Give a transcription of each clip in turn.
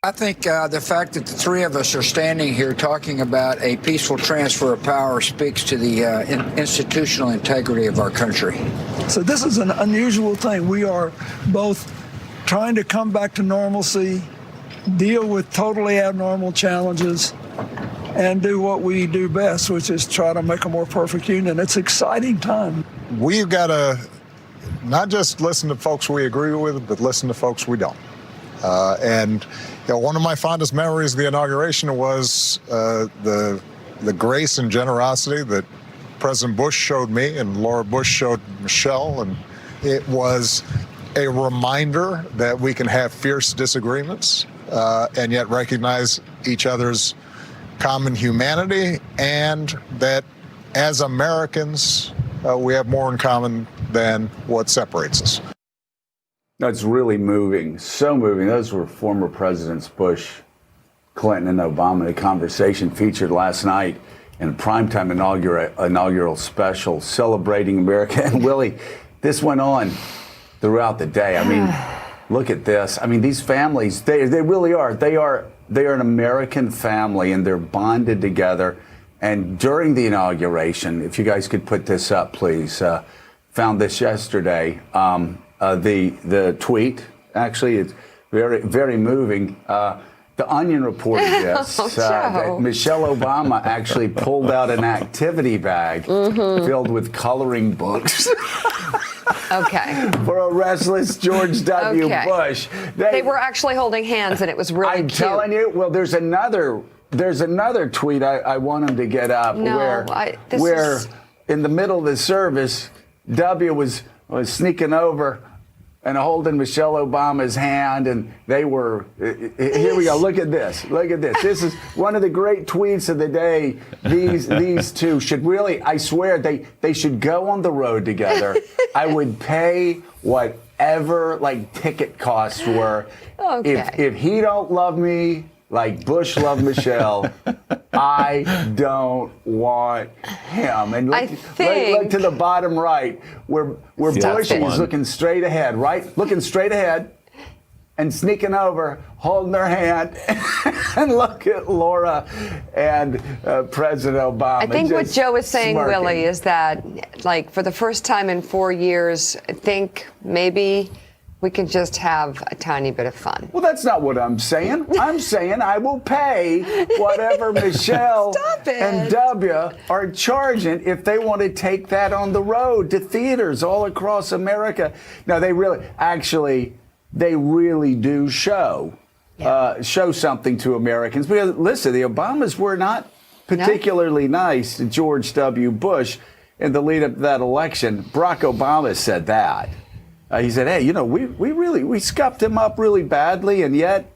I think the fact that the three of us are standing here talking about a peaceful transfer of power speaks to the institutional integrity of our country. So this is an unusual thing. We are both trying to come back to normalcy, deal with totally abnormal challenges, and do what we do best, which is try to make a more perfect union. It's an exciting time. We've got to not just listen to folks we agree with, but listen to folks we don't. And one of my fondest memories of the inauguration was the grace and generosity that President Bush showed me and Laura Bush showed Michelle. And it was a reminder that we can have fierce disagreements and yet recognize each other's common humanity, and that as Americans, we have more in common than what separates us. No, it's really moving, so moving. Those were former Presidents Bush, Clinton, and Obama. A conversation featured last night in a primetime inaugural special celebrating America. And Willie, this went on throughout the day. I mean, look at this. I mean, these families, they really are. They are an American family, and they're bonded together. And during the inauguration, if you guys could put this up, please, found this yesterday. The tweet, actually, it's very, very moving. The Onion reported this, that Michelle Obama actually pulled out an activity bag filled with coloring books. Okay. For a restless George W. Bush. They were actually holding hands, and it was really cute. I'm telling you, well, there's another tweet I want him to get up where in the middle of the service, W was sneaking over and holding Michelle Obama's hand, and they were, here we go, look at this. This is one of the great tweets of the day. These two should really, I swear, they should go on the road together. I would pay whatever, ticket costs were. Okay. If he don't love me like Bush loved Michelle, I don't want him. And look to the bottom right, where Bush is looking straight ahead, right? Looking straight ahead and sneaking over, holding their hand. And look at Laura and President Obama. I think what Joe is saying, smirking. Willie, is that, for the first time in 4 years, I think maybe we can just have a tiny bit of fun. Well, that's not what I'm saying. I'm saying I will pay whatever Michelle and W are charging if they want to take that on the road to theaters all across America. Now, they really do show something to Americans. Because, listen, the Obamas were not particularly nice to George W. Bush in the lead up to that election. Barack Obama said that. He said, hey, we scuffed him up really badly, and yet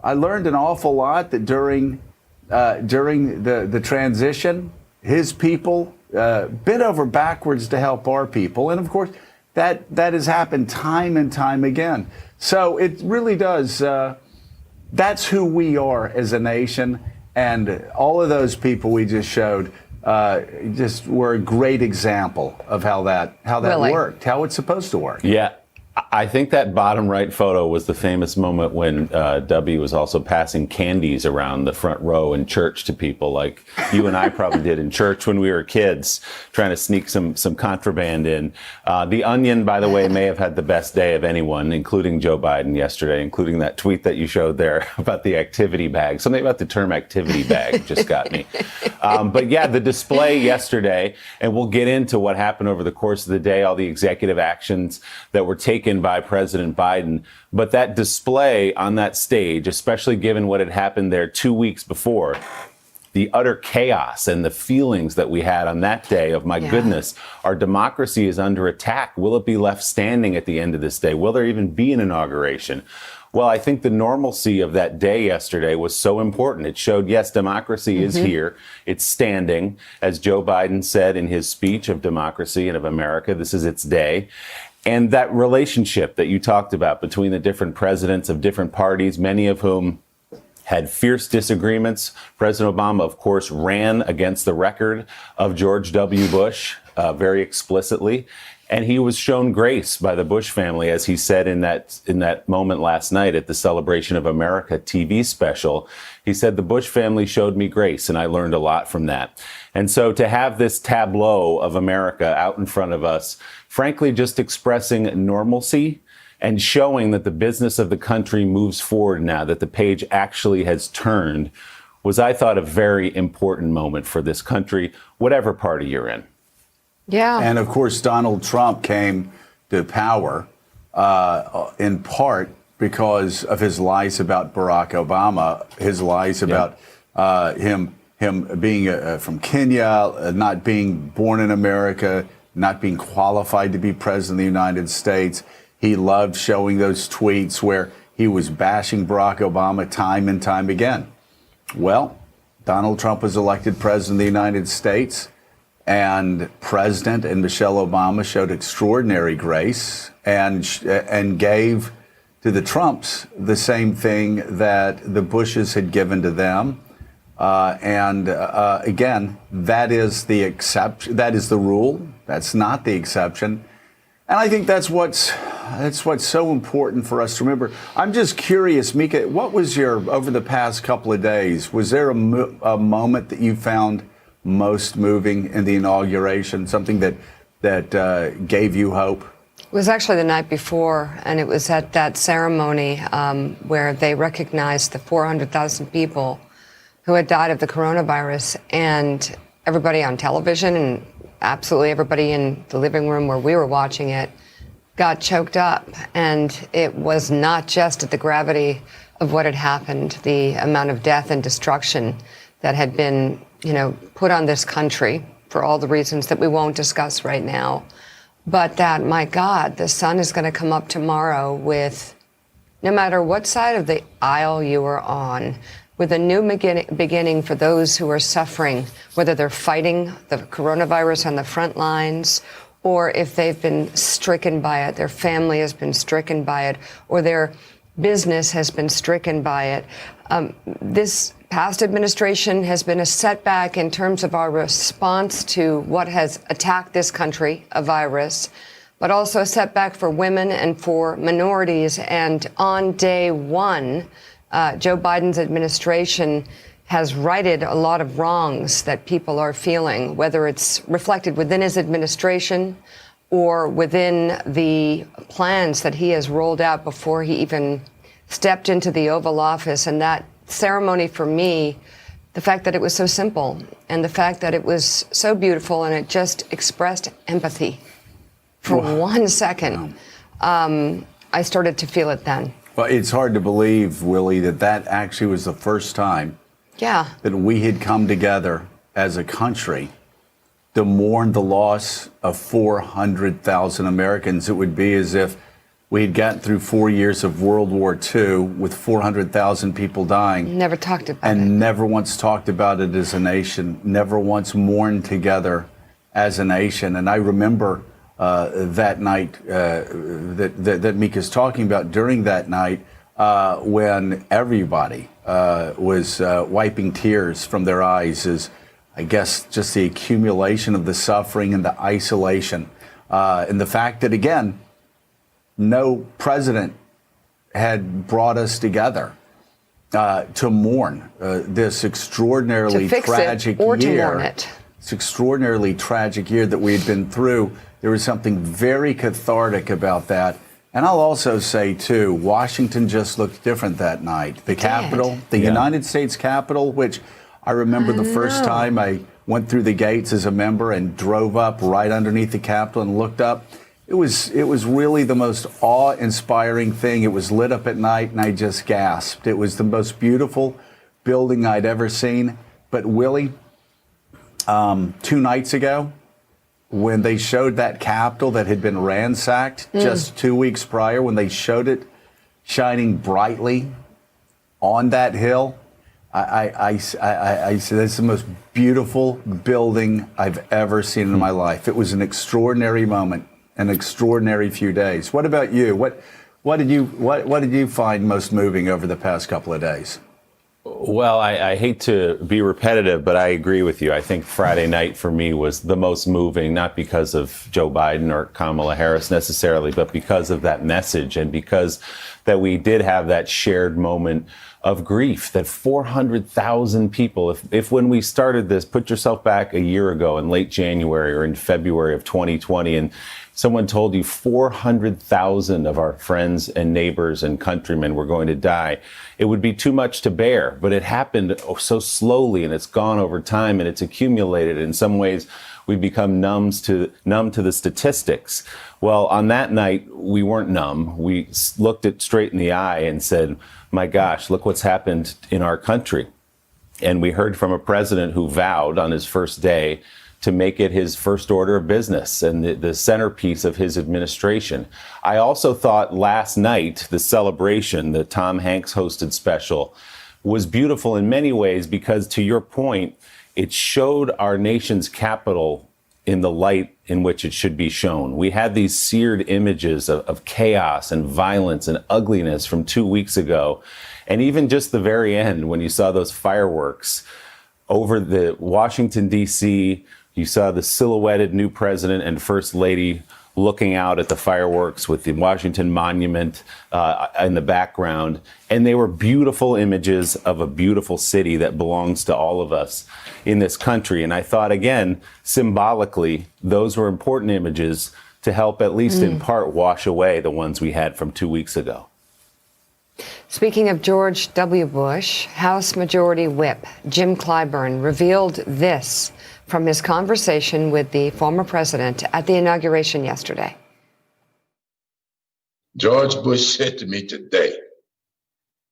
I learned an awful lot that during the transition, his people bent over backwards to help our people. And, of course, that has happened time and time again. So it really does. That's who we are as a nation. And all of those people we just showed just were a great example of how that really worked, how it's supposed to work. Yeah. I think that bottom right photo was the famous moment when W was also passing candies around the front row in church to people, like you and I probably did in church when we were kids, trying to sneak some contraband in. The Onion, by the way, may have had the best day of anyone, including Joe Biden yesterday, including that tweet that you showed there about the activity bag. Something about the term activity bag just got me. But yeah, the display yesterday, and we'll get into what happened over the course of the day, all the executive actions that were taken by President Biden. But that display on that stage, especially given what had happened there 2 weeks before, the utter chaos and the feelings that we had on that day of, my goodness, our democracy is under attack. Will it be left standing at the end of this day? Will there even be an inauguration? Well, I think the normalcy of that day yesterday was so important. It showed, yes, democracy is here. It's standing. As Joe Biden said in his speech of democracy and of America, this is its day. And that relationship that you talked about between the different presidents of different parties, many of whom had fierce disagreements. President Obama, of course, ran against the record of George W. Bush very explicitly. And he was shown grace by the Bush family, as he said in that moment last night at the Celebration of America TV special. He said, the Bush family showed me grace, and I learned a lot from that. And so to have this tableau of America out in front of us, frankly, just expressing normalcy and showing that the business of the country moves forward now, that the page actually has turned, was, I thought, a very important moment for this country, whatever party you're in. Yeah. And of course, Donald Trump came to power in part because of his lies about Barack Obama, his lies about him being from Kenya, not being born in America, not being qualified to be president of the United States. He loved showing those tweets where he was bashing Barack Obama time and time again. Well, Donald Trump was elected president of the United States. And President and Michelle Obama showed extraordinary grace and gave to the Trumps the same thing that the Bushes had given to them. Again, that is the exception. That is the rule. That's not the exception. And I think that's what's so important for us to remember. I'm just curious, Mika, what was over the past couple of days? Was there a moment that you found most moving in the inauguration, something that gave you hope? It was actually the night before, and it was at that ceremony where they recognized the 400,000 people who had died of the coronavirus, and everybody on television and absolutely everybody in the living room where we were watching it got choked up. And it was not just at the gravity of what had happened, the amount of death and destruction that had been put on this country for all the reasons that we won't discuss right now. But that, my God, the sun is going to come up tomorrow with, no matter what side of the aisle you are on, with a new beginning for those who are suffering, whether they're fighting the coronavirus on the front lines, or if they've been stricken by it, their family has been stricken by it, or their business has been stricken by it. This past administration has been a setback in terms of our response to what has attacked this country, a virus, but also a setback for women and for minorities. And on day one, Joe Biden's administration has righted a lot of wrongs that people are feeling, whether it's reflected within his administration or within the plans that he has rolled out before he even stepped into the Oval Office. And that ceremony, for me, the fact that it was so simple and the fact that it was so beautiful and it just expressed empathy for 1 second, I started to feel it then. Well, it's hard to believe, Willie, that actually was the first time that we had come together as a country to mourn the loss of 400,000 Americans. It would be as if we had gotten through 4 years of World War II with 400,000 people dying. Never talked about it. And never once talked about it as a nation, never once mourned together as a nation. And I remember that night that Mika's talking about, during that night when everybody was wiping tears from their eyes, as I guess just the accumulation of the suffering and the isolation. And the fact that, again, no president had brought us together to mourn this extraordinarily tragic year. To mourn it. This extraordinarily tragic year that we had been through. There was something very cathartic about that. And I'll also say, too, Washington just looked different that night. The Capitol, the United States Capitol, which I remember the first time I went through the gates as a member and drove up right underneath the Capitol and looked up. It was really the most awe-inspiring thing. It was lit up at night, and I just gasped. It was the most beautiful building I'd ever seen. But Willie, 2 nights ago, when they showed that Capitol that had been ransacked just 2 weeks prior, when they showed it shining brightly on that hill, I said, this is the most beautiful building I've ever seen in my life. It was an extraordinary moment, an extraordinary few days. What about you? What did you find most moving over the past couple of days? Well, I hate to be repetitive, but I agree with you. I think Friday night for me was the most moving, not because of Joe Biden or Kamala Harris necessarily, but because of that message and because that we did have that shared moment of grief, that 400,000 people, if when we started this, put yourself back a year ago in late January or in February of 2020, and someone told you 400,000 of our friends and neighbors and countrymen were going to die, it would be too much to bear. But it happened so slowly, and it's gone over time, and it's accumulated. In some ways, we've become numb to the statistics. Well, on that night, we weren't numb. We looked it straight in the eye and said, my gosh, look what's happened in our country. And we heard from a president who vowed on his first day to make it his first order of business and the centerpiece of his administration. I also thought last night, the celebration, the Tom Hanks hosted special, was beautiful in many ways because, to your point, it showed our nation's capital in the light in which it should be shown. We had these seared images of chaos and violence and ugliness from 2 weeks ago. And even just the very end, when you saw those fireworks over the Washington, D.C., you saw the silhouetted new president and first lady looking out at the fireworks with the Washington Monument in the background. And they were beautiful images of a beautiful city that belongs to all of us in this country. And I thought, again, symbolically, those were important images to help at least in part wash away the ones we had from 2 weeks ago. Speaking of George W. Bush, House Majority Whip Jim Clyburn revealed this from his conversation with the former president at the inauguration yesterday. George Bush said to me today,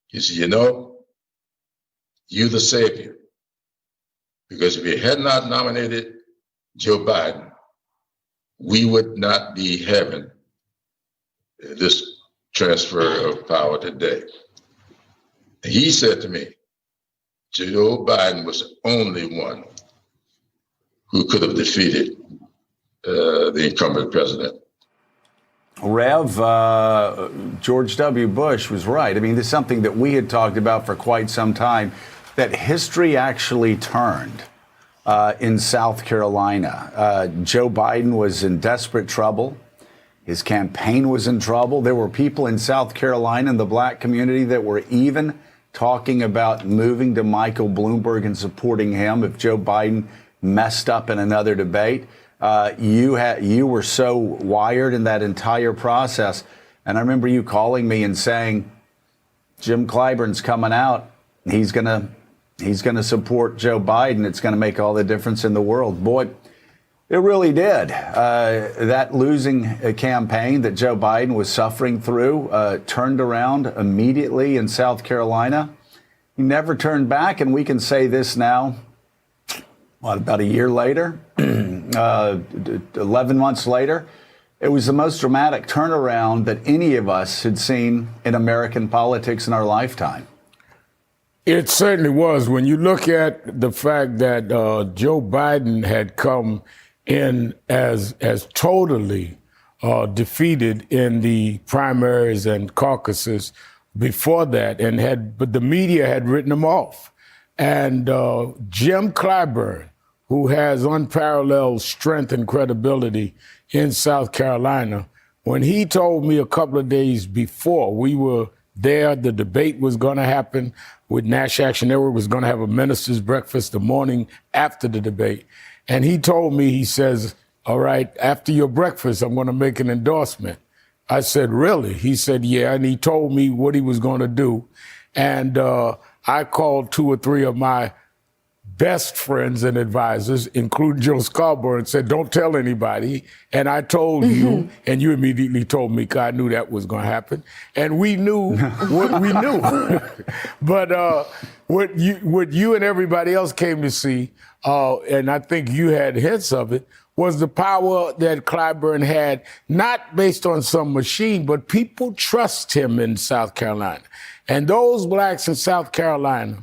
he said, you know, you're the savior. Because if you had not nominated Joe Biden, we would not be having this transfer of power today. And he said to me, Joe Biden was the only one who could have defeated the incumbent president. Rev, George W. Bush was right. I mean, this is something that we had talked about for quite some time, that history actually turned in South Carolina. Joe Biden was in desperate trouble. His campaign was in trouble. There were people in South Carolina in the black community that were even talking about moving to Michael Bloomberg and supporting him if Joe Biden messed up in another debate. You were so wired in that entire process. And I remember you calling me and saying, Jim Clyburn's coming out. He's going to support Joe Biden. It's going to make all the difference in the world. Boy, it really did. That losing campaign that Joe Biden was suffering through turned around immediately in South Carolina. He never turned back. And we can say this now, about a year later, 11 months later. It was the most dramatic turnaround that any of us had seen in American politics in our lifetime. It certainly was. When you look at the fact that Joe Biden had come in as totally defeated in the primaries and caucuses before that, but the media had written him off. And Jim Clyburn, who has unparalleled strength and credibility in South Carolina, when he told me a couple of days before we were there, the debate was going to happen with Nash Action Network, was going to have a minister's breakfast the morning after the debate. And he told me, he says, all right, after your breakfast, I'm going to make an endorsement. I said, really? He said, yeah. And he told me what he was going to do. And I called 2 or 3 of my best friends and advisors, including Joe Scarborough, and said, don't tell anybody. And I told you, and you immediately told me, because I knew that was going to happen. And we knew what we knew. But what you and everybody else came to see, and I think you had hints of it, was the power that Clyburn had, not based on some machine, but people trust him in South Carolina. And those blacks in South Carolina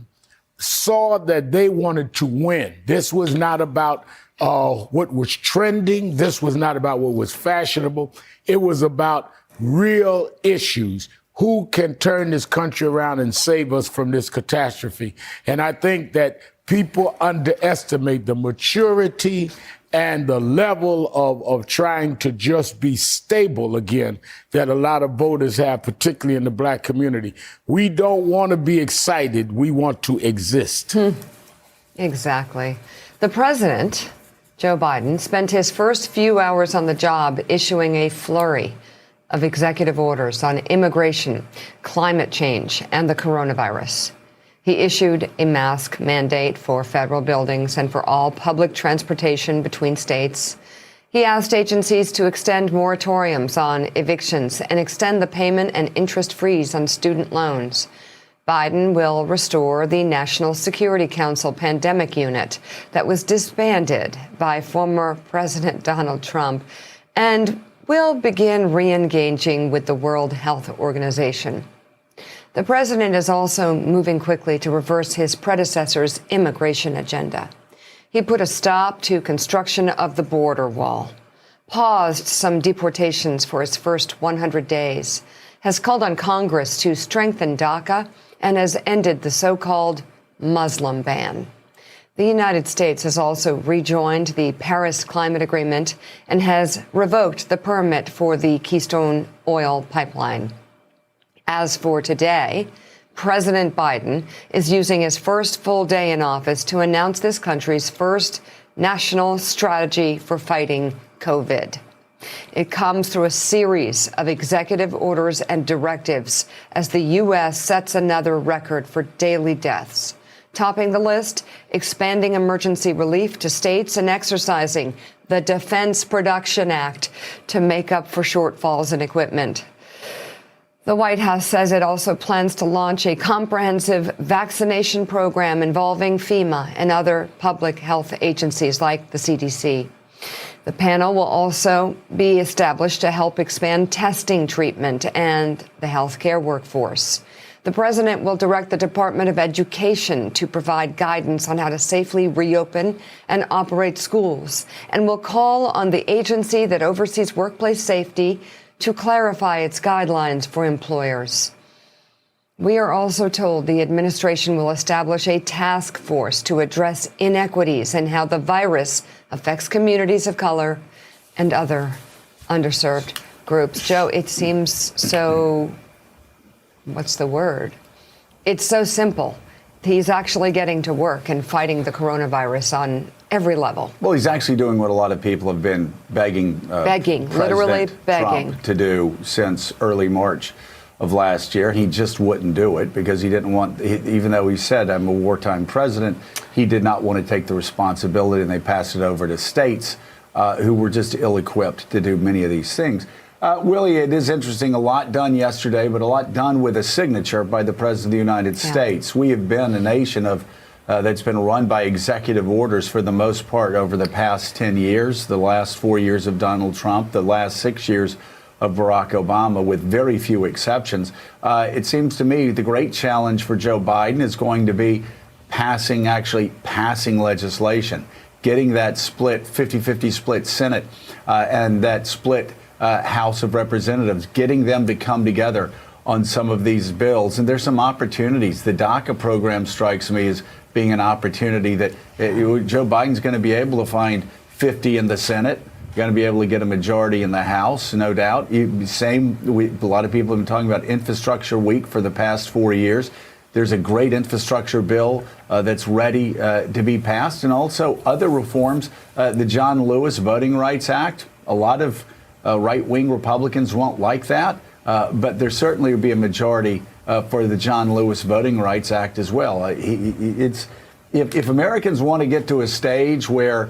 saw that they wanted to win. This was not about what was trending. This was not about what was fashionable. It was about real issues, who can turn this country around and save us from this catastrophe. And I think that people underestimate the maturity and the level of trying to just be stable again that a lot of voters have, particularly in the black community. We don't want to be excited. We want to exist. Exactly. The president, Joe Biden, spent his first few hours on the job issuing a flurry of executive orders on immigration, climate change, and the coronavirus. He issued a mask mandate for federal buildings and for all public transportation between states. He asked agencies to extend moratoriums on evictions and extend the payment and interest freeze on student loans. Biden will restore the National Security Council pandemic unit that was disbanded by former President Donald Trump and will begin re-engaging with the World Health Organization. The president is also moving quickly to reverse his predecessor's immigration agenda. He put a stop to construction of the border wall, paused some deportations for his first 100 days, has called on Congress to strengthen DACA, and has ended the so-called Muslim ban. The United States has also rejoined the Paris Climate Agreement and has revoked the permit for the Keystone Oil Pipeline. As for today, President Biden is using his first full day in office to announce this country's first national strategy for fighting COVID. It comes through a series of executive orders and directives as the U.S. sets another record for daily deaths. Topping the list, expanding emergency relief to states and exercising the Defense Production Act to make up for shortfalls in equipment. The White House says it also plans to launch a comprehensive vaccination program involving FEMA and other public health agencies like the CDC. The panel will also be established to help expand testing treatment and the healthcare workforce. The president will direct the Department of Education to provide guidance on how to safely reopen and operate schools, and will call on the agency that oversees workplace safety to clarify its guidelines for employers. We are also told the administration will establish a task force to address inequities and how the virus affects communities of color and other underserved groups. Joe, it seems so, what's the word? It's so simple. He's actually getting to work and fighting the coronavirus on every level. Well, he's actually doing what a lot of people have been begging literally begging Trump to do since early March of last year. He just wouldn't do it because he didn't want, even though he said, I'm a wartime president, he did not want to take the responsibility, and they passed it over to states who were just ill-equipped to do many of these things. Willie, it is interesting, a lot done yesterday, but a lot done with a signature by the President of the United States. We have been a nation of that's been run by executive orders for the most part over the past 10 years, the last 4 years of Donald Trump, the last 6 years of Barack Obama, with very few exceptions. It seems to me the great challenge for Joe Biden is going to be passing legislation, getting that split, 50-50 split Senate and that split House of Representatives, getting them to come together on some of these bills. And there's some opportunities. The DACA program strikes me as being an opportunity that Joe Biden's going to be able to find 50 in the Senate, going to be able to get a majority in the House, no doubt. A lot of people have been talking about infrastructure week for the past 4 years. There's a great infrastructure bill that's ready to be passed, and also other reforms. The John Lewis Voting Rights Act, a lot of right-wing Republicans won't like that, but there certainly will be a majority for the John Lewis Voting Rights Act as well. If Americans want to get to a stage where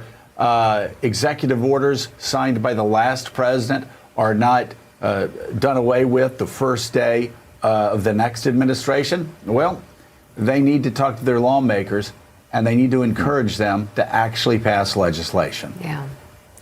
executive orders signed by the last president are not done away with the first day of the next administration, well, they need to talk to their lawmakers, and they need to encourage them to actually pass legislation. Yeah.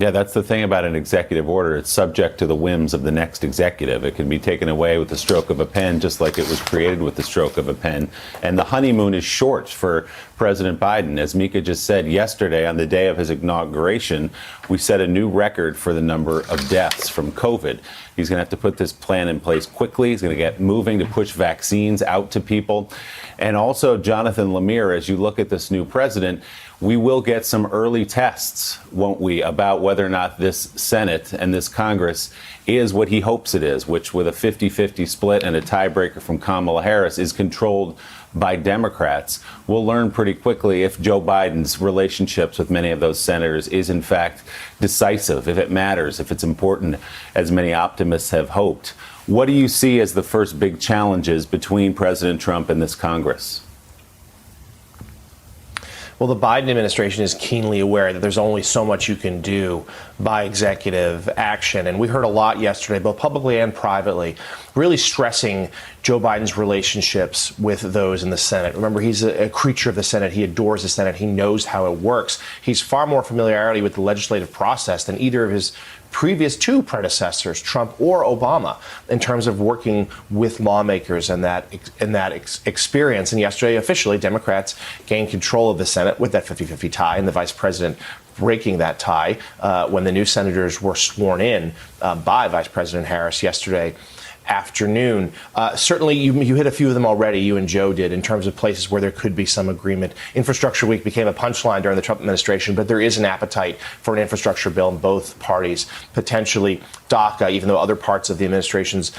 Yeah, that's the thing about an executive order. It's subject to the whims of the next executive. It can be taken away with the stroke of a pen, just like it was created with the stroke of a pen. And the honeymoon is short for President Biden. As Mika just said, yesterday, on the day of his inauguration, we set a new record for the number of deaths from COVID. He's going to have to put this plan in place quickly. He's going to get moving to push vaccines out to people. And also, Jonathan Lemire, as you look at this new president, we will get some early tests, won't we, about whether or not this Senate and this Congress is what he hopes it is, which with a 50-50 split and a tiebreaker from Kamala Harris is controlled by Democrats. We'll learn pretty quickly if Joe Biden's relationships with many of those senators is in fact decisive, if it matters, if it's important, as many optimists have hoped. What do you see as the first big challenges between President Trump and this Congress? Well, the Biden administration is keenly aware that there's only so much you can do by executive action. And we heard a lot yesterday, both publicly and privately, really stressing Joe Biden's relationships with those in the Senate. Remember, he's a creature of the Senate. He adores the Senate. He knows how it works. He's far more familiarity with the legislative process than either of his previous two predecessors, Trump or Obama, in terms of working with lawmakers and that experience. And yesterday, officially, Democrats gained control of the Senate with that 50-50 tie, and the vice president breaking that tie when the new senators were sworn in by Vice President Harris yesterday afternoon. Certainly, you hit a few of them already, you and Joe did, in terms of places where there could be some agreement. Infrastructure Week became a punchline during the Trump administration, but there is an appetite for an infrastructure bill in both parties, potentially DACA, even though other parts of the administration's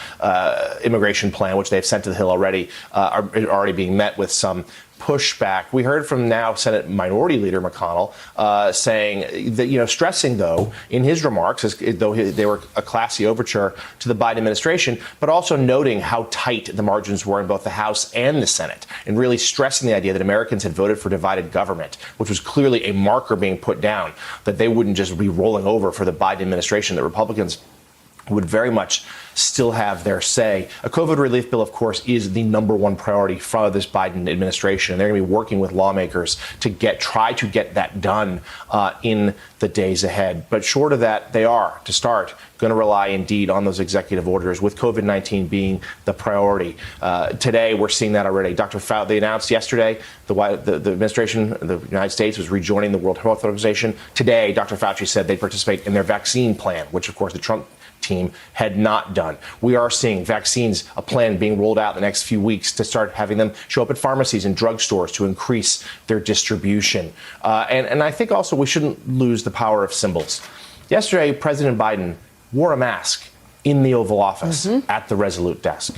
immigration plan, which they've sent to the Hill already, are already being met with some pushback. We heard from now Senate Minority Leader McConnell saying that, stressing, though, in his remarks, as though they were a classy overture to the Biden administration, but also noting how tight the margins were in both the House and the Senate, and really stressing the idea that Americans had voted for divided government, which was clearly a marker being put down, that they wouldn't just be rolling over for the Biden administration, that Republicans would very much still have their say. A COVID relief bill, of course, is the number one priority for this Biden administration. They're going to be working with lawmakers to try to get that done in the days ahead. But short of that, they are, to start, going to rely indeed on those executive orders, with COVID-19 being the priority. Today, we're seeing that already. Dr. Fauci, they announced yesterday the administration, the United States, was rejoining the World Health Organization. Today, Dr. Fauci said they'd participate in their vaccine plan, which, of course, the Trump team had not done. We are seeing vaccines, a plan being rolled out in the next few weeks to start having them show up at pharmacies and drugstores to increase their distribution. And I think also we shouldn't lose the power of symbols. Yesterday, President Biden wore a mask in the Oval Office at the Resolute desk.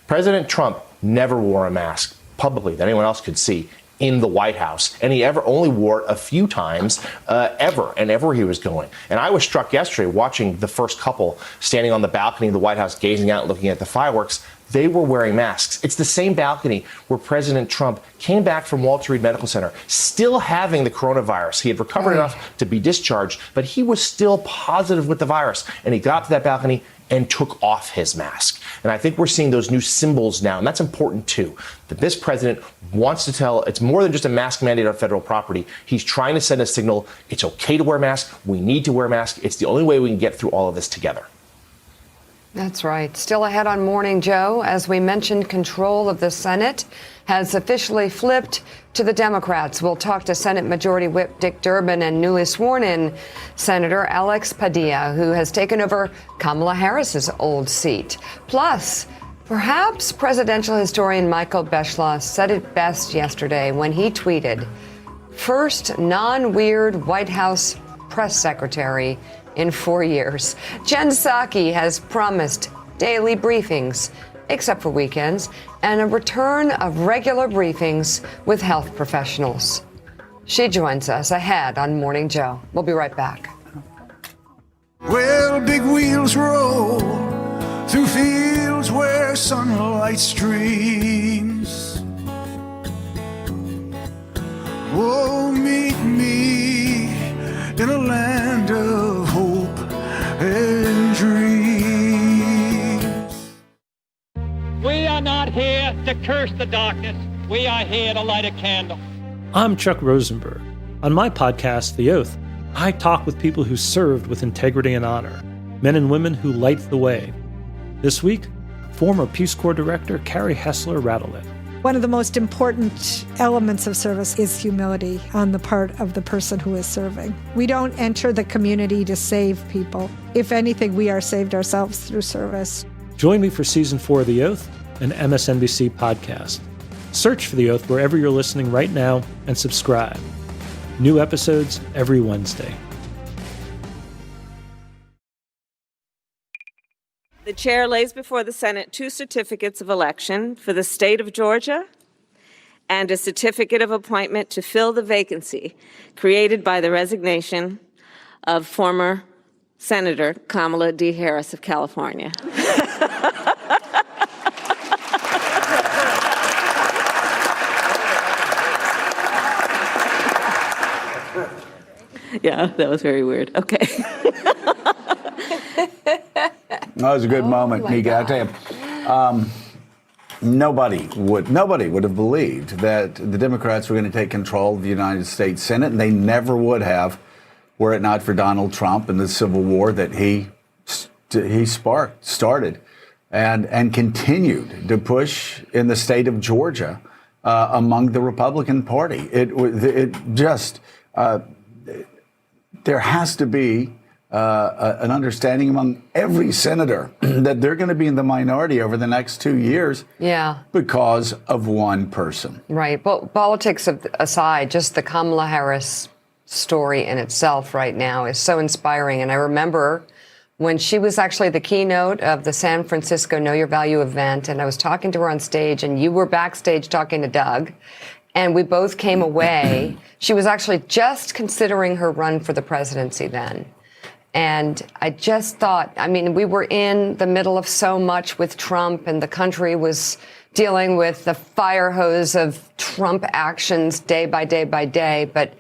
President Trump never wore a mask publicly that anyone else could see in the White House, and he only wore it a few times ever he was going. And I was struck yesterday watching the first couple standing on the balcony of the White House, gazing out and looking at the fireworks. They were wearing masks. It's the same balcony where President Trump came back from Walter Reed Medical Center, still having the coronavirus. He had recovered enough to be discharged, but he was still positive with the virus. And he got to that balcony and took off his mask. And I think we're seeing those new symbols now, and that's important too, that this president wants to tell it's more than just a mask mandate on federal property. He's trying to send a signal, it's okay to wear a mask, we need to wear a mask, it's the only way we can get through all of this together. That's right. Still ahead on Morning Joe, as we mentioned, control of the Senate has officially flipped to the Democrats. We'll talk to Senate Majority Whip Dick Durbin and newly sworn-in Senator Alex Padilla, who has taken over Kamala Harris's old seat. Plus, perhaps presidential historian Michael Beschloss said it best yesterday when he tweeted, "First non-weird White House press secretary in 4 years." Jen Psaki has promised daily briefings, except for weekends, and a return of regular briefings with health professionals. She joins us ahead on Morning Joe. We'll be right back. Well, big wheels roll through fields where sunlight streams. Oh, meet me in a land of hope and dreams. We are not here to curse the darkness. We are here to light a candle. I'm Chuck Rosenberg. On my podcast, The Oath, I talk with people who served with integrity and honor, men and women who light the way. This week, former Peace Corps Director Carrie Hessler Radelet. One of the most important elements of service is humility on the part of the person who is serving. We don't enter the community to save people. If anything, we are saved ourselves through service. Join me for Season 4 of The Oath, an MSNBC podcast. Search for The Oath wherever you're listening right now and subscribe. New episodes every Wednesday. The chair lays before the Senate 2 certificates of election for the state of Georgia and a certificate of appointment to fill the vacancy created by the resignation of former Senator Kamala D. Harris of California. Yeah, that was very weird. Okay. That was a good moment, Nika. I tell you, nobody would have believed that the Democrats were going to take control of the United States Senate, and they never would have, were it not for Donald Trump and the Civil War that he started, and continued to push in the state of Georgia among the Republican Party. There has to be an understanding among every senator that they're going to be in the minority over the next 2 years because of one person. Right. But politics aside, just the Kamala Harris story in itself right now is so inspiring. And I remember when she was actually the keynote of the San Francisco Know Your Value event, and I was talking to her on stage, and you were backstage talking to Doug, and we both came away. She was actually just considering her run for the presidency then. And I just thought, I mean, we were in the middle of so much with Trump, and the country was dealing with the fire hose of Trump actions day by day by day. But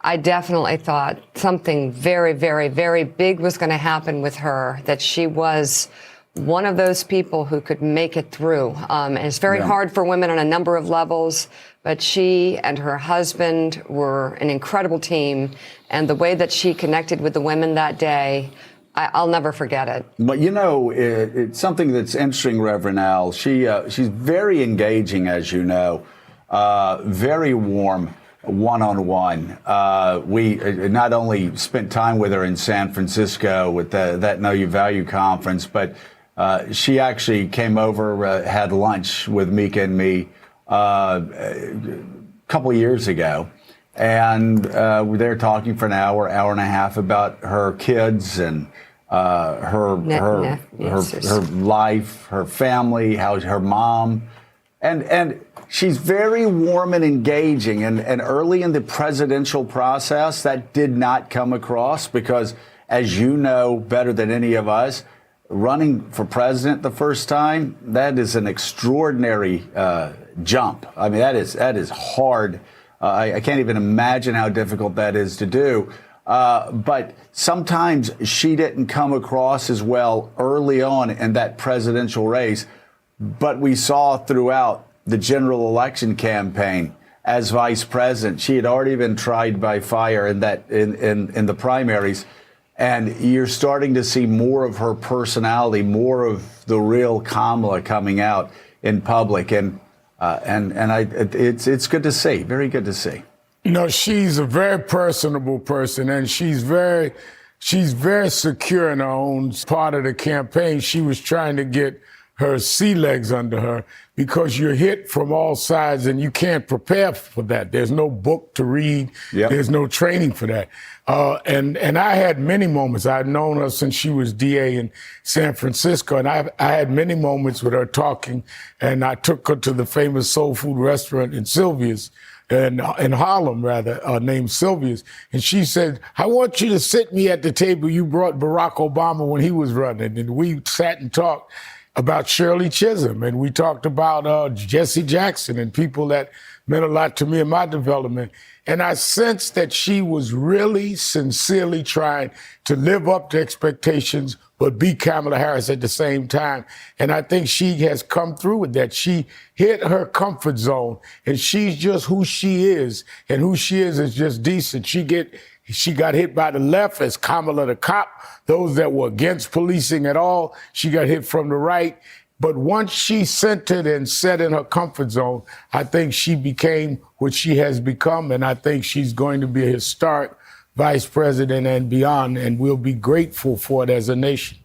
I definitely thought something very, very, very big was going to happen with her, that she was one of those people who could make it through. And it's very hard for women on a number of levels, but she and her husband were an incredible team. And the way that she connected with the women that day, I'll never forget it. But you know, it's something that's interesting, Reverend Al. She's very engaging, as you know, very warm, one-on-one. We not only spent time with her in San Francisco with that Know Your Value conference, but she actually came over, had lunch with Mika and me a couple years ago. And we're there talking for an hour and a half about her kids and her life, her family, how her mom, and she's very warm and engaging. And early in the presidential process, that did not come across because, as you know better than any of us, running for president the first time, that is an extraordinary jump. I mean, that is hard. I can't even imagine how difficult that is to do. But sometimes she didn't come across as well early on in that presidential race. But we saw throughout the general election campaign as vice president, she had already been tried by fire in the primaries. And you're starting to see more of her personality, more of the real Kamala coming out in public. It's good to see. Very good to see. You know, she's a very personable person, and she's very secure in her own part of the campaign. She was trying to get her sea legs under her because you're hit from all sides and you can't prepare for that. There's no book to read. Yep. There's no training for that. And I had many moments. I'd known her since she was DA in San Francisco, and I had many moments with her talking, and I took her to the famous soul food restaurant in Sylvia's, in Harlem, named Sylvia's. And she said, I want you to sit me at the table you brought Barack Obama when he was running. And we sat and talked about Shirley Chisholm, and we talked about Jesse Jackson and people that meant a lot to me in my development. And I sensed that she was really sincerely trying to live up to expectations, but be Kamala Harris at the same time. And I think she has come through with that. She hit her comfort zone, and she's just who she is. And who she is just decent. She get She got hit by the left as Kamala the cop. Those that were against policing at all, she got hit from the right. But once she centered and set in her comfort zone, I think she became what she has become, and I think she's going to be a historic vice president and beyond, and we'll be grateful for it as a nation.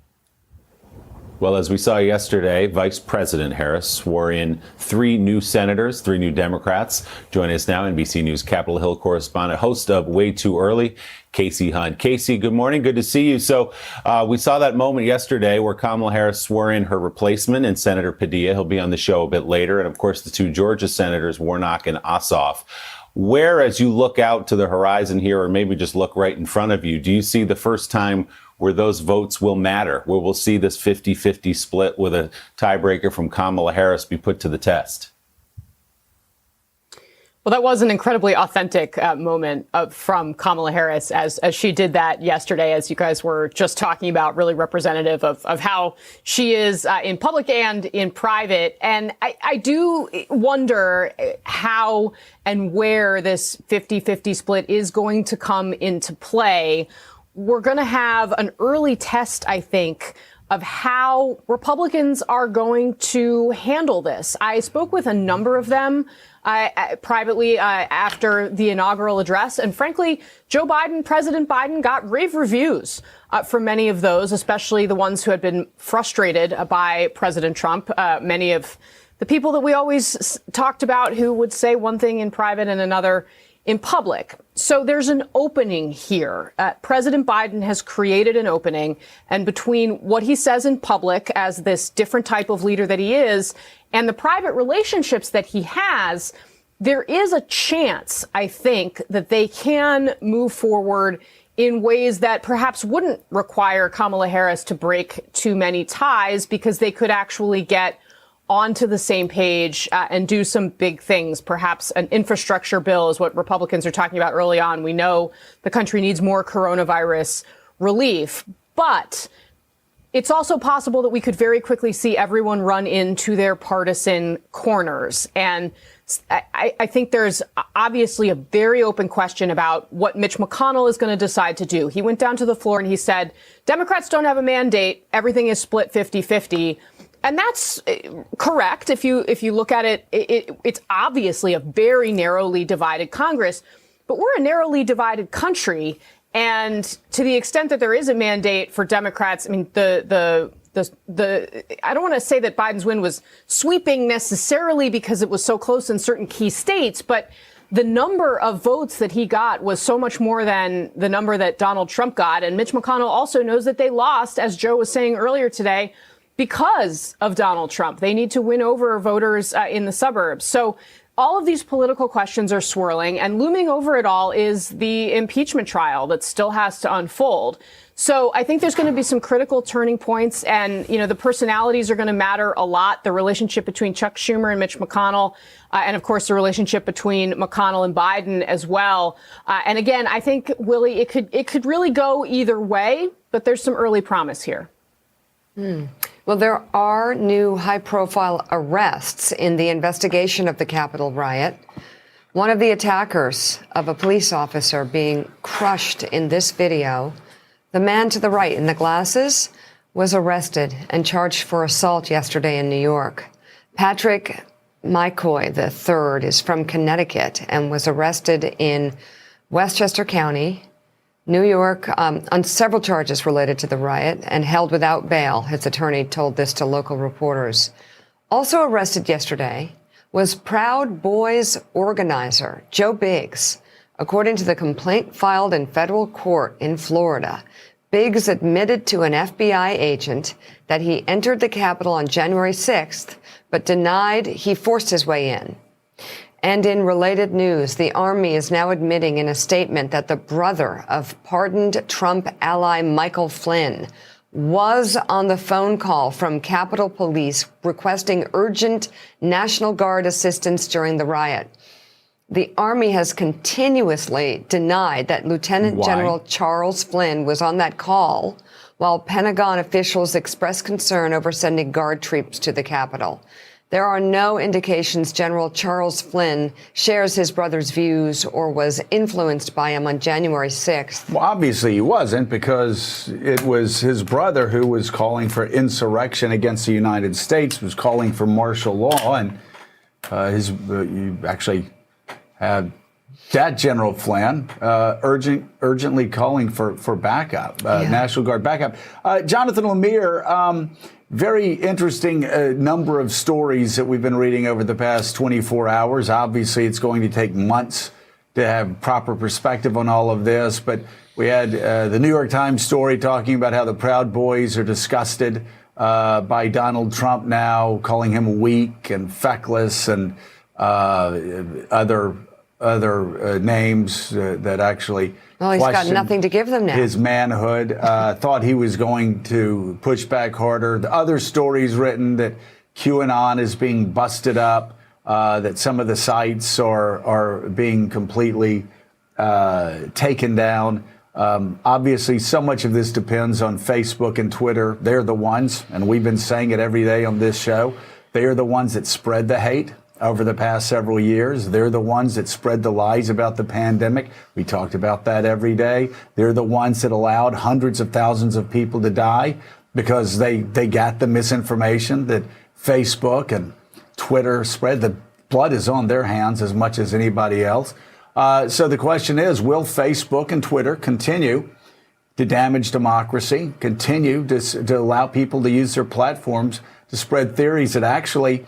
Well, as we saw yesterday, Vice President Harris swore in 3 new senators, 3 new Democrats. Joining us now, NBC News Capitol Hill correspondent, host of Way Too Early, Casey Hunt. Casey, good morning. Good to see you. So we saw that moment yesterday where Kamala Harris swore in her replacement and Senator Padilla. He'll be on the show a bit later. And of course, the 2 Georgia senators, Warnock and Ossoff. Where, as you look out to the horizon here, or maybe just look right in front of you, do you see the first time where those votes will matter, where we'll see this 50-50 split with a tiebreaker from Kamala Harris be put to the test? Well, that was an incredibly authentic moment from Kamala Harris as she did that yesterday, as you guys were just talking about, really representative of how she is in public and in private. And I do wonder how and where this 50-50 split is going to come into play. We're going to have an early test, I think, of how Republicans are going to handle this. I spoke with a number of them privately after the inaugural address. And frankly, President Biden got rave reviews from many of those, especially the ones who had been frustrated by President Trump. Many of the people that we always talked about who would say one thing in private and another in public. So there's an opening here. President Biden has created an opening, and between what he says in public as this different type of leader that he is and the private relationships that he has, there is a chance, I think, that they can move forward in ways that perhaps wouldn't require Kamala Harris to break too many ties, because they could actually get onto the same page and do some big things. Perhaps an infrastructure bill is what Republicans are talking about early on. We know the country needs more coronavirus relief, but it's also possible that we could very quickly see everyone run into their partisan corners. And I think there's obviously a very open question about what Mitch McConnell is going to decide to do. He went down to the floor and he said, Democrats don't have a mandate. Everything is split 50-50. And that's correct. If you look at it, it's obviously a very narrowly divided Congress, but we're a narrowly divided country. And to the extent that there is a mandate for Democrats, I mean, I don't want to say that Biden's win was sweeping necessarily because it was so close in certain key states, but the number of votes that he got was so much more than the number that Donald Trump got. And Mitch McConnell also knows that they lost, as Joe was saying earlier today, because of Donald Trump. They need to win over voters in the suburbs. So all of these political questions are swirling, and looming over it all is the impeachment trial that still has to unfold. So I think there's going to be some critical turning points, and, you know, the personalities are going to matter a lot. The relationship between Chuck Schumer and Mitch McConnell, and of course the relationship between McConnell and Biden as well. And again, I think, Willie, it could really go either way, but there's some early promise here. Well, there are new high-profile arrests in the investigation of the Capitol riot. One of the attackers of a police officer being crushed in this video, the man to the right in the glasses, was arrested and charged for assault yesterday in New York. Patrick McCoy III is from Connecticut and was arrested in Westchester County, New York, on several charges related to the riot and held without bail. His attorney told this to local reporters. Also arrested yesterday was Proud Boys organizer Joe Biggs. According to the complaint filed in federal court in Florida, Biggs admitted to an FBI agent that he entered the Capitol on January 6th, but denied he forced his way in. And in related news, the Army is now admitting in a statement that the brother of pardoned Trump ally Michael Flynn was on the phone call from Capitol Police requesting urgent National Guard assistance during the riot. The Army has continuously denied that Lieutenant General Charles Flynn was on that call, while Pentagon officials expressed concern over sending Guard troops to the Capitol. There are no indications General Charles Flynn shares his brother's views or was influenced by him on January 6th. Well, obviously he wasn't, because it was his brother who was calling for insurrection against the United States, was calling for martial law, and you actually had that General Flynn urgently calling for backup, National Guard backup. Jonathan Lemire, very interesting number of stories that we've been reading over the past 24 hours. Obviously, it's going to take months to have proper perspective on all of this. But we had the New York Times story talking about how the Proud Boys are disgusted by Donald Trump now, calling him weak and feckless and other names that actually Well, he's got nothing to give them now. His manhood. Thought he was going to push back harder. The other stories written that QAnon is being busted up, that some of the sites are being completely taken down. Obviously, so much of this depends on Facebook and Twitter. They're the ones, and we've been saying it every day on this show, they are the ones that spread the hate over the past several years. They're the ones that spread the lies about the pandemic. We talked about that every day. They're the ones that allowed hundreds of thousands of people to die because they got the misinformation that Facebook and Twitter spread. The blood is on their hands as much as anybody else. So the question is, will Facebook and Twitter continue to damage democracy, continue to allow people to use their platforms to spread theories that actually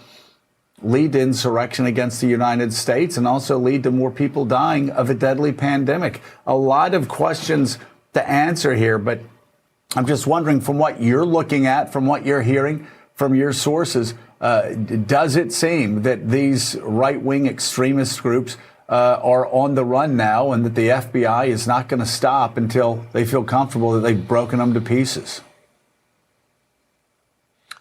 lead to insurrection against the United States and also lead to more people dying of a deadly pandemic? A lot of questions to answer here, but I'm just wondering, from what you're looking at, from what you're hearing from your sources, does it seem that these right-wing extremist groups are on the run now and that the FBI is not going to stop until they feel comfortable that they've broken them to pieces?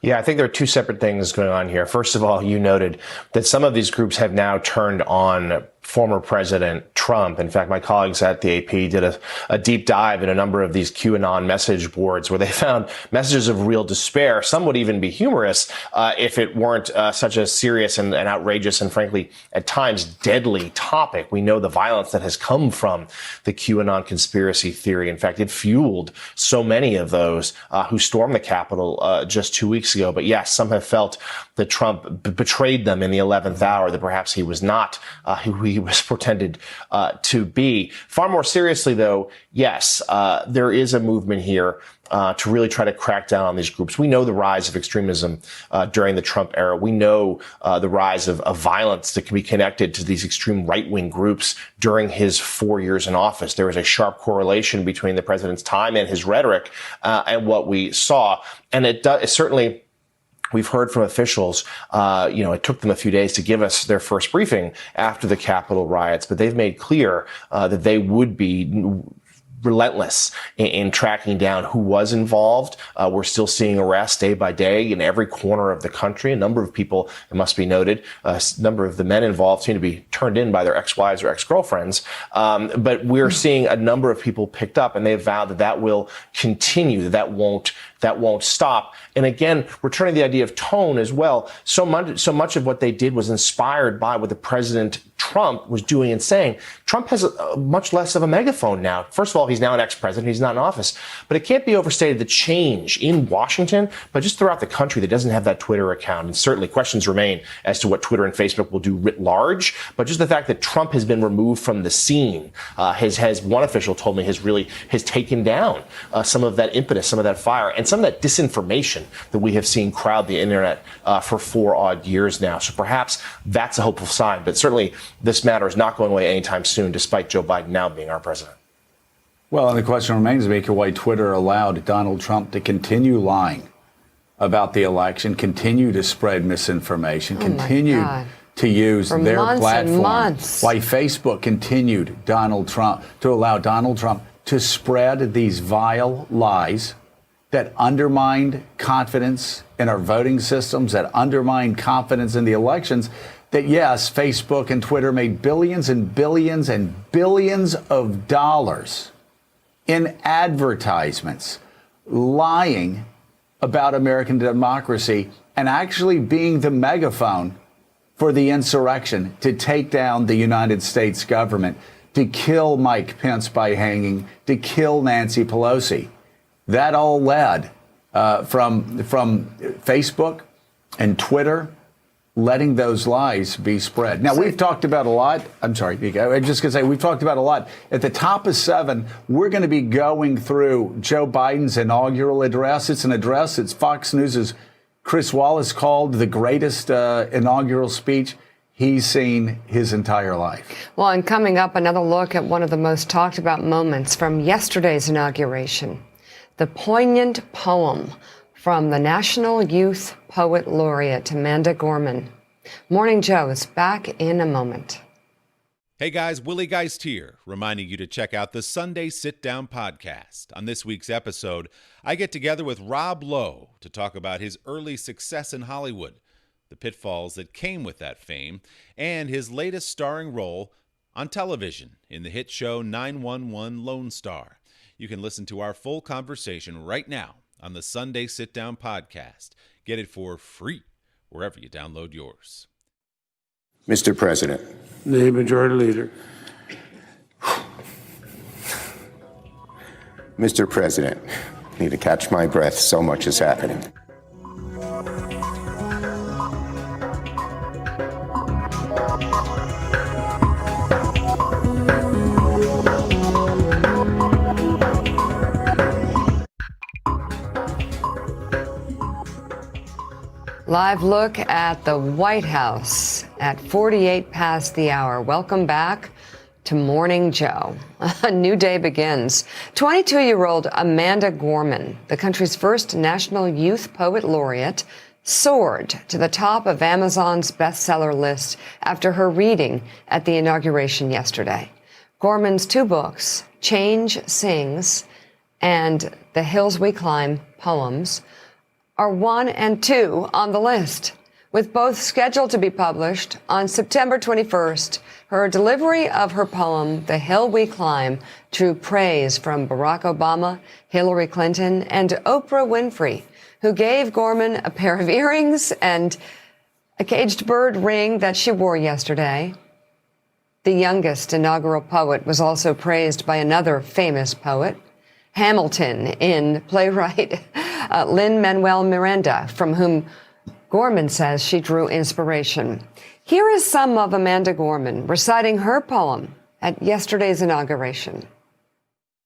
Yeah, I think there are two separate things going on here. First of all, you noted that some of these groups have now turned on former President Trump. In fact, my colleagues at the AP did a deep dive in a number of these QAnon message boards where they found messages of real despair. Some would even be humorous if it weren't such a serious and outrageous and, frankly, at times deadly topic. We know the violence that has come from the QAnon conspiracy theory. In fact, it fueled so many of those who stormed the Capitol just 2 weeks ago. But yes, some have felt that Trump betrayed them in the 11th hour, that perhaps he was not who he was pretended to be. Far more seriously, though, yes, there is a movement here to really try to crack down on these groups. We know the rise of extremism during the Trump era. We know the rise of violence that can be connected to these extreme right-wing groups during his 4 years in office. There was a sharp correlation between the president's time and his rhetoric and what we saw. And it certainly, we've heard from officials, it took them a few days to give us their first briefing after the Capitol riots, but they've made clear that they would be relentless in tracking down who was involved. We're still seeing arrests day by day in every corner of the country. A number of people, it must be noted, a number of the men involved seem to be turned in by their ex-wives or ex-girlfriends. But we're seeing a number of people picked up, and they've vowed that will continue, that won't stop. And again, returning to the idea of tone as well, so much of what they did was inspired by what the President Trump was doing and saying. Trump has much less of a megaphone now. First of all, he's now an ex-president. He's not in office. But it can't be overstated, the change in Washington, but just throughout the country that doesn't have that Twitter account. And certainly questions remain as to what Twitter and Facebook will do writ large. But just the fact that Trump has been removed from the scene, has one official told me, has taken down some of that impetus, some of that fire, and some of that disinformation that we have seen crowd the internet for 4 odd years now. So perhaps that's a hopeful sign. But certainly this matter is not going away anytime soon, despite Joe Biden now being our president. Well, and the question remains, Baker, why Twitter allowed Donald Trump to continue lying about the election, continue to spread misinformation, continue to use their platform. Why Facebook continued to allow Donald Trump to spread these vile lies that undermined confidence in our voting systems, that undermined confidence in the elections, that yes, Facebook and Twitter made billions and billions and billions of dollars in advertisements lying about American democracy and actually being the megaphone for the insurrection to take down the United States government, to kill Mike Pence by hanging, to kill Nancy Pelosi. That all led from Facebook and Twitter, letting those lies be spread. Now, we've talked about a lot. I'm sorry, I'm just going to say we've talked about a lot. At the top of 7, we're going to be going through Joe Biden's inaugural address. It's an address. It's Fox News' Chris Wallace called the greatest inaugural speech he's seen his entire life. Well, and coming up, another look at one of the most talked about moments from yesterday's inauguration, the poignant poem from the National Youth Poet Laureate, Amanda Gorman. Morning Joe is back in a moment. Hey guys, Willie Geist here, reminding you to check out the Sunday Sit Down podcast. On this week's episode, I get together with Rob Lowe to talk about his early success in Hollywood, the pitfalls that came with that fame, and his latest starring role on television in the hit show 911 Lone Star. You can listen to our full conversation right now on the Sunday Sit Down podcast. Get it for free wherever you download yours. Mr. President. The Majority Leader. Mr. President, I need to catch my breath. So much is happening. Live look at the White House at 48 past the hour. Welcome back to Morning Joe. A new day begins. 22-year-old Amanda Gorman, the country's first National Youth Poet Laureate, soared to the top of Amazon's bestseller list after her reading at the inauguration yesterday. Gorman's 2 books, Change Sings and The Hills We Climb poems, are 1 and 2 on the list. With both scheduled to be published on September 21st, her delivery of her poem, The Hill We Climb, drew praise from Barack Obama, Hillary Clinton, and Oprah Winfrey, who gave Gorman a pair of earrings and a caged bird ring that she wore yesterday. The youngest inaugural poet was also praised by another famous poet, Hamilton, in playwright Lin-Manuel Miranda, from whom Gorman says she drew inspiration. Here is some of Amanda Gorman reciting her poem at yesterday's inauguration.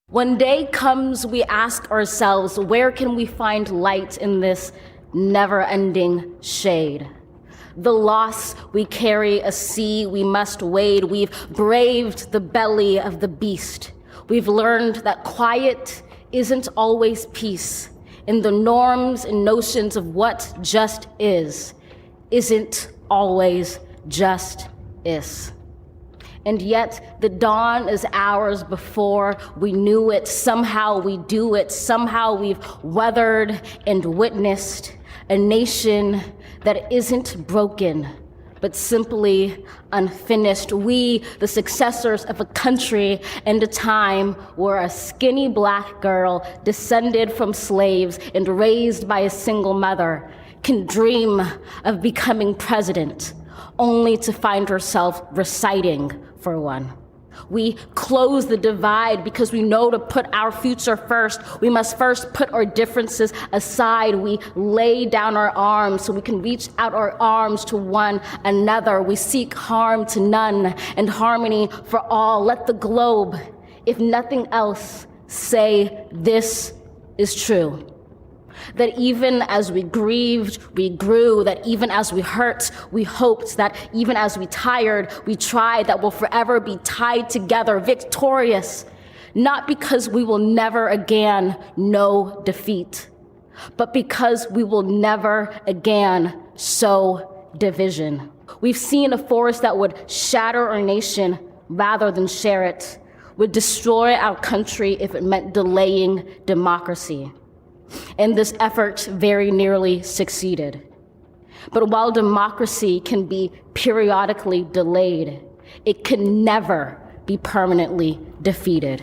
When day comes, we ask ourselves, where can we find light in this never-ending shade? The loss we carry, a sea we must wade. We've braved the belly of the beast. We've learned that quiet isn't always peace, and the norms and notions of what just isn't always just is. And yet the dawn is ours before we knew it. Somehow we do it. Somehow we've weathered and witnessed a nation that isn't broken, but simply unfinished. We, the successors of a country and a time where a skinny black girl descended from slaves and raised by a single mother can dream of becoming president, only to find herself reciting for one. We close the divide because we know to put our future first. We must first put our differences aside. We lay down our arms so we can reach out our arms to one another. We seek harm to none and harmony for all. Let the globe, if nothing else, say this is true. That even as we grieved, we grew, that even as we hurt, we hoped, that even as we tired, we tried, that we'll forever be tied together, victorious, not because we will never again know defeat, but because we will never again sow division. We've seen a force that would shatter our nation rather than share it, would destroy our country if it meant delaying democracy. And this effort very nearly succeeded. But while democracy can be periodically delayed, it can never be permanently defeated.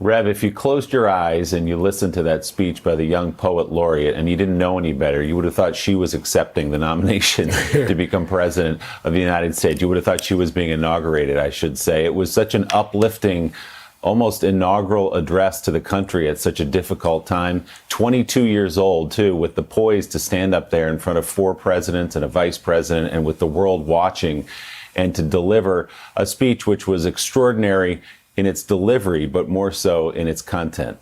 Rev, if you closed your eyes and you listened to that speech by the young poet laureate and you didn't know any better, you would have thought she was accepting the nomination to become president of the United States. You would have thought she was being inaugurated, I should say. It was such an uplifting, almost inaugural address to the country at such a difficult time. 22 years old, too, with the poise to stand up there in front of 4 presidents and a vice president and with the world watching, and to deliver a speech which was extraordinary in its delivery, but more so in its content.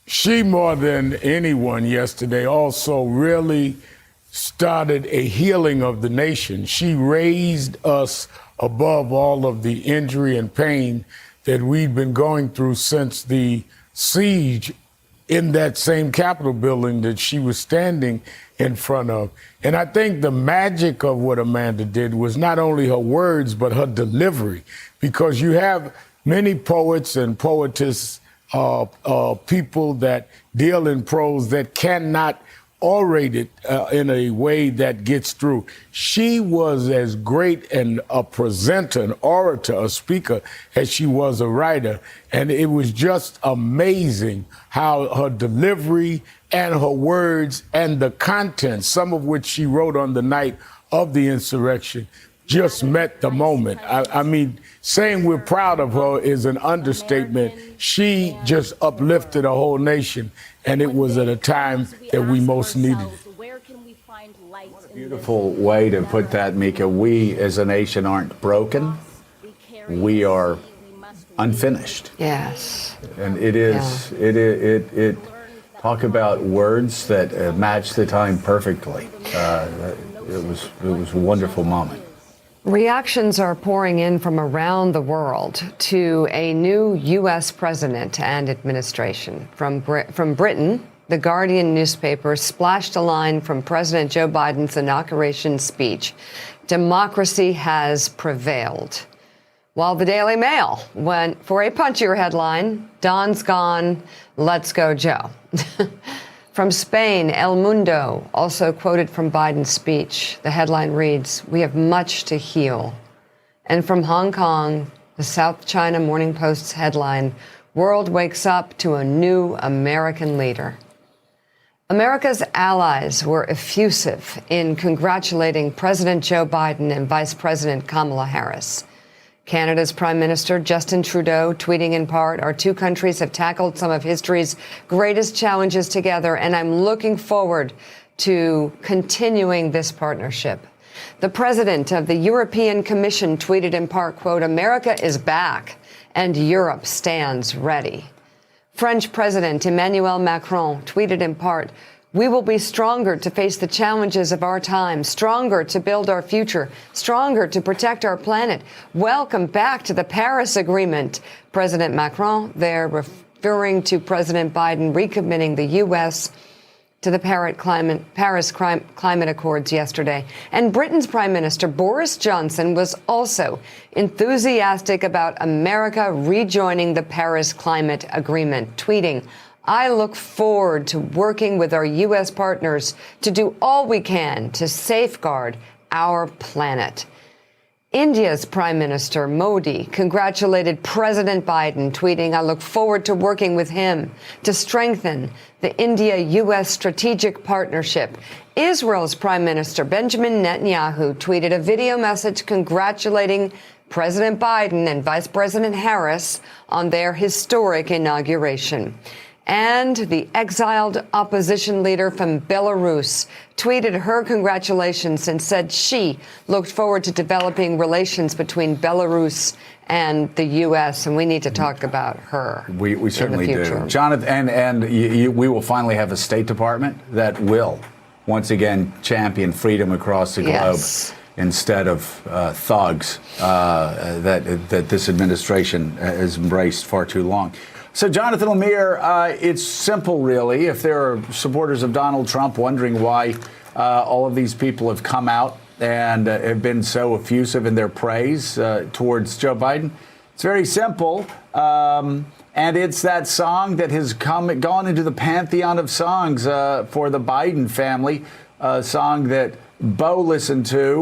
She, more than anyone yesterday, also really started a healing of the nation. She raised us above all of the injury and pain that we'd been going through since the siege in that same Capitol building that she was standing in front of. And I think the magic of what Amanda did was not only her words, but her delivery, because you have many poets and poetess, people that deal in prose that cannot orate it in a way that gets through. She was as great a presenter, an orator, a speaker, as she was a writer. And it was just amazing how her delivery and her words and the content, some of which she wrote on the night of the insurrection, just met the moment. I mean, saying we're proud of her is an understatement. She just uplifted a whole nation, and it was at a time that we most needed it. Beautiful way to put that, Mika. We as a nation aren't broken. We are unfinished. Yes. And it is, it talk about words that match the time perfectly. It was a wonderful moment. Reactions are pouring in from around the world to a new U.S. president and administration. From Britain, the Guardian newspaper splashed a line from President Joe Biden's inauguration speech: "Democracy has prevailed." While the Daily Mail went for a punchier headline: "Don's gone, let's go Joe." From Spain, El Mundo also quoted from Biden's speech. The headline reads, "We have much to heal." And from Hong Kong, the South China Morning Post's headline, "World wakes up to a new American leader." America's allies were effusive in congratulating President Joe Biden and Vice President Kamala Harris. Canada's Prime Minister Justin Trudeau tweeting in part, "Our two countries have tackled some of history's greatest challenges together, and I'm looking forward to continuing this partnership." The president of the European Commission tweeted in part, quote, "America is back and Europe stands ready." French President Emmanuel Macron tweeted in part, "We will be stronger to face the challenges of our time, stronger to build our future, stronger to protect our planet. Welcome back to the Paris Agreement." President Macron there referring to President Biden recommitting the U.S. to the Paris Climate Accords yesterday. And Britain's Prime Minister Boris Johnson was also enthusiastic about America rejoining the Paris Climate Agreement, tweeting, "I look forward to working with our U.S. partners to do all we can to safeguard our planet." India's Prime Minister Modi congratulated President Biden, tweeting, "I look forward to working with him to strengthen the India-U.S. strategic partnership." Israel's Prime Minister Benjamin Netanyahu tweeted a video message congratulating President Biden and Vice President Harris on their historic inauguration. And the exiled opposition leader from Belarus tweeted her congratulations and said she looked forward to developing relations between Belarus and the U.S. And we need to talk about her. We certainly do. Jonathan, and we will finally have a State Department that will once again champion freedom across the globe. Yes. Instead of thugs that this administration has embraced far too long. So, Jonathan Lemire, it's simple, really. If there are supporters of Donald Trump wondering why all of these people have come out and have been so effusive in their praise towards Joe Biden, it's very simple. And it's that song that has gone into the pantheon of songs for the Biden family, a song that Bo listened to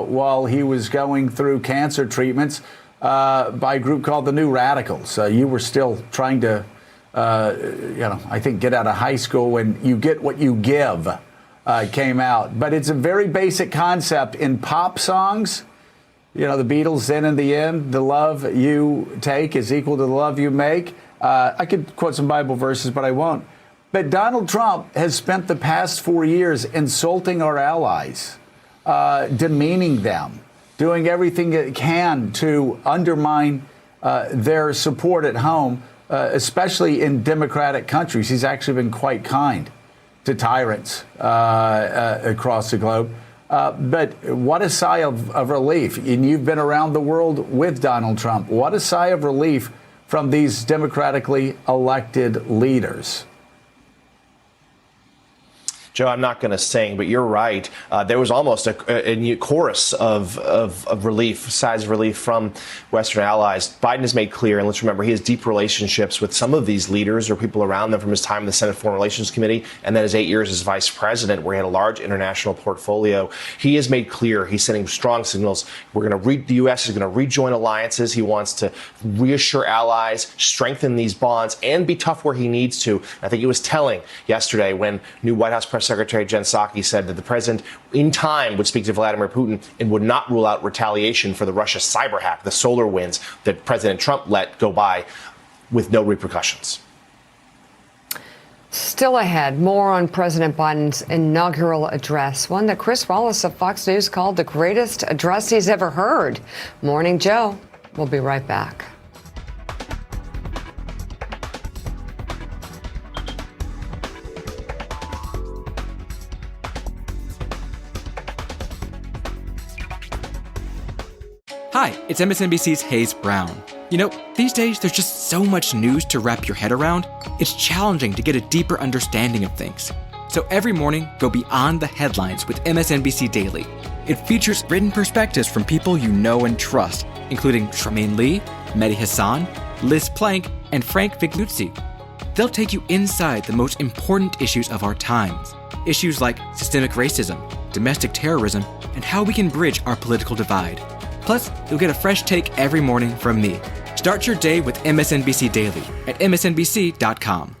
while he was going through cancer treatments. by a group called the New Radicals. You were still trying to, I think, get out of high school when You Get What You Give came out. But it's a very basic concept in pop songs. The Beatles, then in the end, the love you take is equal to the love you make. I could quote some Bible verses, but I won't. But Donald Trump has spent the past 4 years insulting our allies, demeaning them, doing everything it can to undermine their support at home, especially in democratic countries. He's actually been quite kind to tyrants across the globe. But what a sigh of relief. And you've been around the world with Donald Trump. What a sigh of relief from these democratically elected leaders. Joe, I'm not going to sing, but you're right. There was almost a chorus of relief, sighs of relief from Western allies. Biden has made clear, and let's remember, he has deep relationships with some of these leaders or people around them from his time in the Senate Foreign Relations Committee, and then his 8 years as vice president, where he had a large international portfolio. He has made clear he's sending strong signals. The U.S. is going to rejoin alliances. He wants to reassure allies, strengthen these bonds, and be tough where he needs to. I think he was telling yesterday when new White House Press Secretary Jen Psaki said that the president in time would speak to Vladimir Putin and would not rule out retaliation for the Russia cyber hack, the SolarWinds that President Trump let go by with no repercussions. Still ahead, more on President Biden's inaugural address, one that Chris Wallace of Fox News called the greatest address he's ever heard. Morning Joe. We'll be right back. Hi, it's MSNBC's Hayes Brown. These days there's just so much news to wrap your head around, it's challenging to get a deeper understanding of things. So every morning, go beyond the headlines with MSNBC Daily. It features written perspectives from people you know and trust, including Charmaine Lee, Mehdi Hassan, Liz Plank, and Frank Figliuzzi. They'll take you inside the most important issues of our times. Issues like systemic racism, domestic terrorism, and how we can bridge our political divide. Plus, you'll get a fresh take every morning from me. Start your day with MSNBC Daily at msnbc.com.